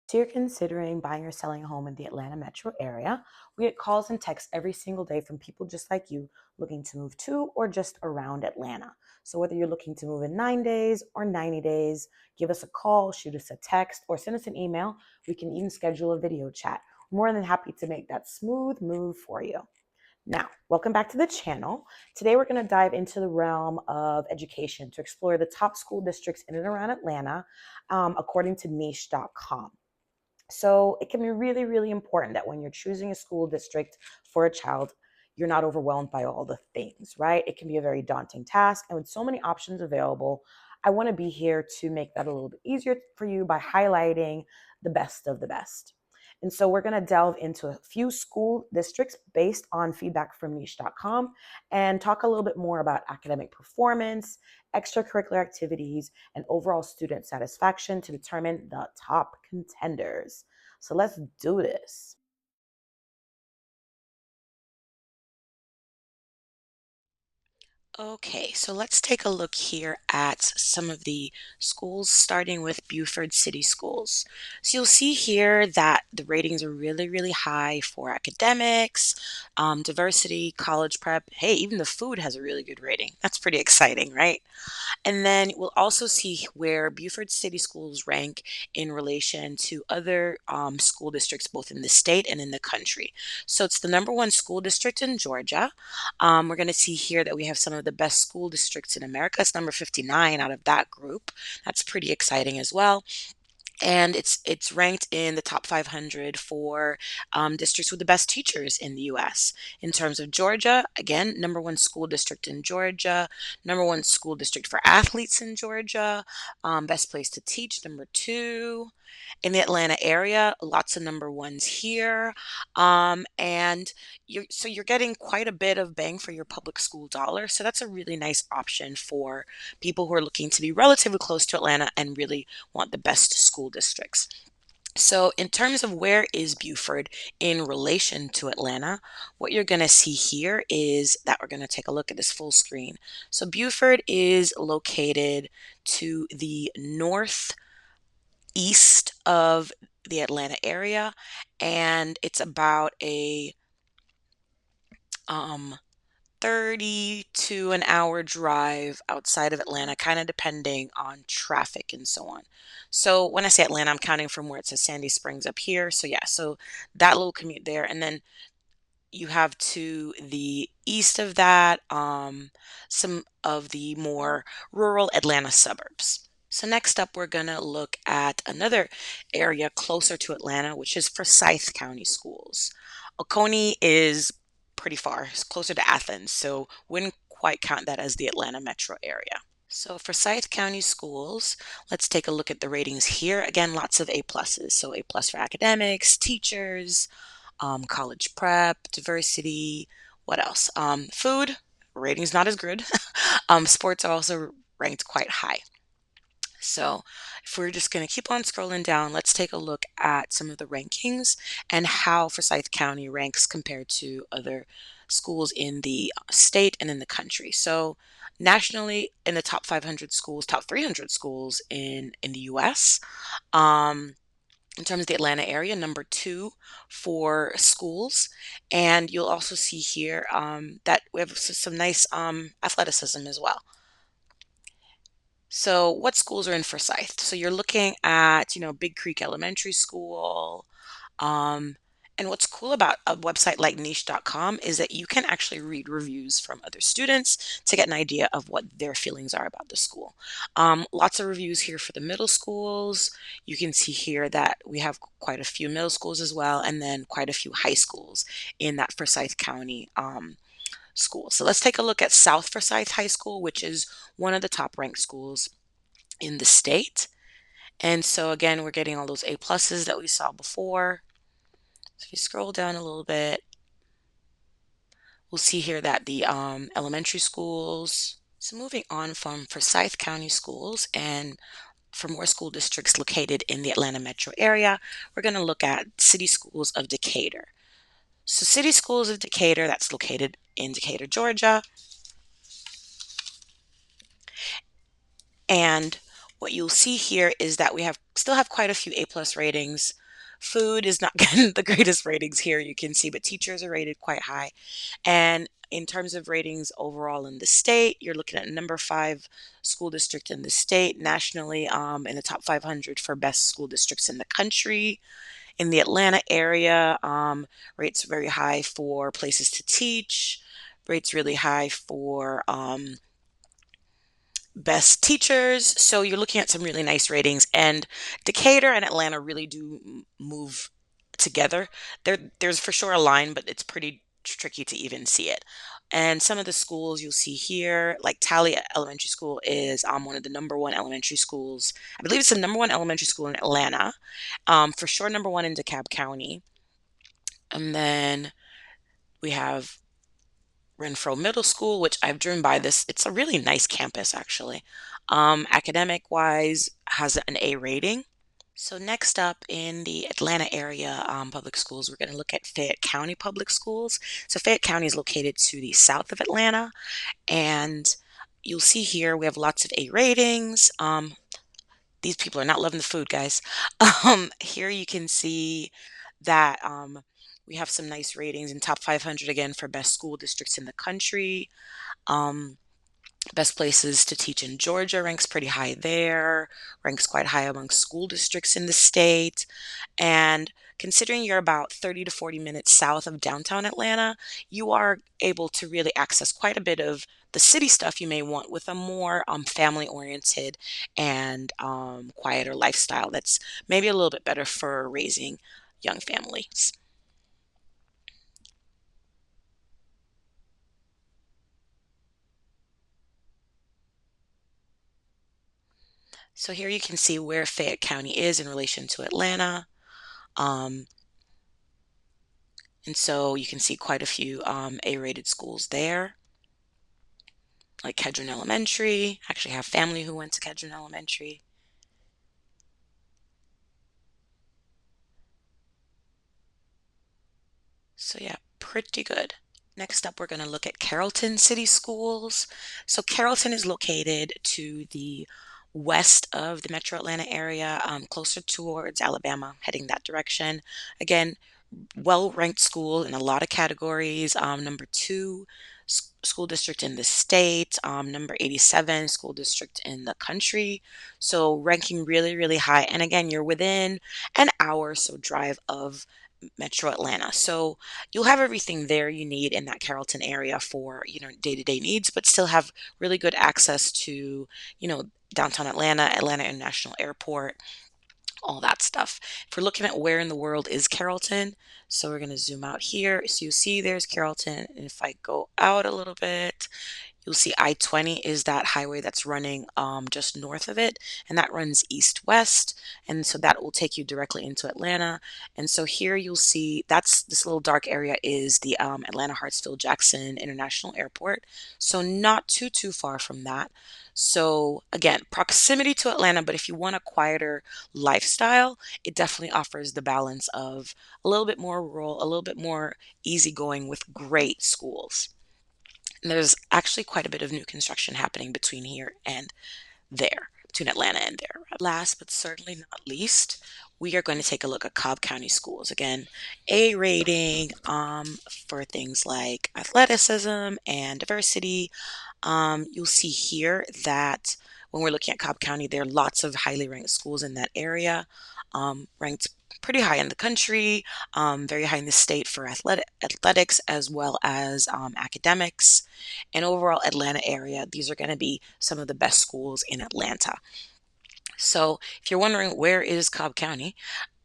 So you're considering buying or selling a home in the Atlanta metro area. We get calls and texts every single day from people just like you looking to move to or just around Atlanta. So whether you're looking to move in 9 days or 90 days, give us a call, shoot us a text, or send us an email. We can even schedule a video chat. More than happy to make that smooth move for you. Now, welcome back to the channel. Today we're going to dive into the realm of education to explore the top school districts in and around Atlanta, according to niche.com. So it can be really, really important that when you're choosing a school district for a child, you're not overwhelmed by all the things, right? It can be a very daunting task. And with so many options available, I want to be here to make that a little bit easier for you by highlighting the best of the best. And so we're going to delve into a few school districts based on feedback from niche.com and talk a little bit more about academic performance, extracurricular activities, and overall student satisfaction to determine the top contenders. So let's do this. Okay, so let's take a look here at some of the schools, starting with Beaufort City Schools. So you'll see here that the ratings are really, really high for academics, diversity, college prep. Hey, even the food has a really good rating. That's pretty exciting, right? And then we'll also see where Beaufort City Schools rank in relation to other school districts, both in the state and in the country. So it's the number one school district in Georgia. We're going to see here that we have some of the best school districts in America. It's number 59 out of that group. That's pretty exciting as well, and it's ranked in the top 500 for districts with the best teachers in the U.S. In terms of Georgia, again, number one school district in Georgia, number one school district for athletes in Georgia, best place to teach, number two. In the Atlanta area, lots of number ones here. And you're getting quite a bit of bang for your public school dollar. So that's a really nice option for people who are looking to be relatively close to Atlanta and really want the best school districts. So in terms of where is Beaufort in relation to Atlanta, what you're going to see here is that we're going to take a look at this full screen. So Beaufort is located to the northeast of the Atlanta area, and it's about a um, 30 to an hour drive outside of Atlanta, kind of depending on traffic and so on. So when I say Atlanta, I'm counting from where it says Sandy Springs up here. So yeah, so that little commute there. And then you have to the east of that, some of the more rural Atlanta suburbs. So next up, we're gonna look at another area closer to Atlanta, which is Forsyth County Schools. Oconee is pretty far, it's closer to Athens, so wouldn't quite count that as the Atlanta metro area. So Forsyth County Schools, let's take a look at the ratings here. Again, lots of A pluses. So A plus for academics, teachers, college prep, diversity, what else? Food, ratings not as good. Sports are also ranked quite high. So if we're just going to keep on scrolling down, let's take a look at some of the rankings and how Forsyth County ranks compared to other schools in the state and in the country. So nationally, in the top 500 schools, top 300 schools in the U.S. In terms of the Atlanta area, number two for schools. And you'll also see here that we have some nice athleticism as well. So what schools are in Forsyth? So you're looking at, Big Creek Elementary School. Um, and what's cool about a website like niche.com is that you can actually read reviews from other students to get an idea of what their feelings are about the school. Lots of reviews here for the middle schools. You can see here that we have quite a few middle schools as well, and then quite a few high schools in that Forsyth County school. So let's take a look at South Forsyth High School, which is one of the top ranked schools in the state. And so again, we're getting all those A pluses that we saw before. So if you scroll down a little bit, we'll see here that the elementary schools. So moving on from Forsyth County schools and for more school districts located in the Atlanta metro area, we're going to look at City Schools of Decatur. So City Schools of Decatur, that's located in Decatur, Georgia. And What you'll see here is that we have still have quite a few A+ ratings. Food is not getting the greatest ratings here, you can see, but teachers are rated quite high. And in terms of ratings overall in the state, you're looking at number 5 school district in the state, nationally in the top 500 for best school districts in the country. In the Atlanta area, rates very high for places to teach, rates really high for best teachers. So you're looking at some really nice ratings. And Decatur and Atlanta really do move together. There's for sure a line, but it's pretty tricky to even see it. And some of the schools you'll see here, like Tally Elementary School, is one of the number one elementary schools. I believe it's the number one elementary school in Atlanta. For sure, number one in DeKalb County. And then we have Renfro Middle School, which I've driven by this. It's a really nice campus, actually. Academic wise, has an A rating. So next up in the Atlanta area public schools, we're going to look at Fayette County Public Schools. So Fayette County is located to the south of Atlanta, and you'll see here we have lots of A ratings. These people are not loving the food, guys. Here you can see that we have some nice ratings in top 500 again for best school districts in the country. Um, Best places to teach in Georgia ranks pretty high there, ranks quite high among school districts in the state. And considering you're about 30 to 40 minutes south of downtown Atlanta, you are able to really access quite a bit of the city stuff you may want with a more family oriented and quieter lifestyle that's maybe a little bit better for raising young families. So here you can see where Fayette County is in relation to Atlanta. Um, and so you can see quite a few A-rated schools there, like Kedron Elementary. I actually have family who went to Kedron Elementary. So yeah, pretty good. Next up, we're going to look at Carrollton City Schools. So Carrollton is located to the west of the Metro Atlanta area, closer towards Alabama, heading that direction. Again, well-ranked school in a lot of categories. Number 2 school district in the state, number 87 school district in the country. So ranking really, really high. And again, you're within an hour or so drive of Metro Atlanta. So you'll have everything there you need in that Carrollton area for, day-to-day needs, but still have really good access to, downtown Atlanta, Atlanta International Airport, all that stuff. If we're looking at where in the world is Carrollton, so we're going to zoom out here. So you see there's Carrollton. And if I go out a little bit, you'll see I-20 is that highway that's running just north of it, and that runs east-west, and so that will take you directly into Atlanta. And so here you'll see that's this little dark area is the Atlanta Hartsfield-Jackson International Airport, so not too far from that. So again, proximity to Atlanta, but if you want a quieter lifestyle, it definitely offers the balance of a little bit more rural, a little bit more easygoing with great schools. And there's actually quite a bit of new construction happening between here and there, between Atlanta and there. Last but certainly not least, we are going to take a look at Cobb County schools. Again, A rating for things like athleticism and diversity. You'll see here that when we're looking at Cobb County, there are lots of highly ranked schools in that area, ranked pretty high in the country, very high in the state for athletics as well as academics. And overall Atlanta area, these are going to be some of the best schools in Atlanta. So if you're wondering where is Cobb County,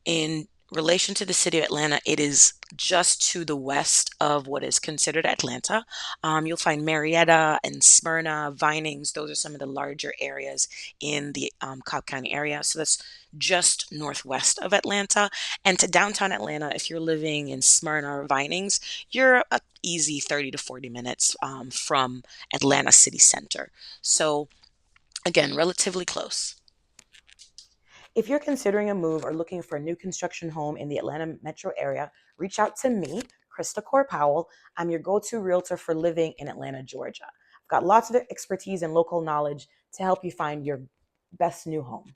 in relation to the city of Atlanta, it is just to the west of what is considered Atlanta. You'll find Marietta and Smyrna, Vinings. Those are some of the larger areas in the Cobb County area. So that's just northwest of Atlanta. And to downtown Atlanta, if you're living in Smyrna or Vinings, you're a easy 30 to 40 minutes from Atlanta city center. So again, relatively close. If you're considering a move or looking for a new construction home in the Atlanta metro area, reach out to me, Christa Coore-Powell. I'm your go-to realtor for living in Atlanta, Georgia. I've got lots of expertise and local knowledge to help you find your best new home.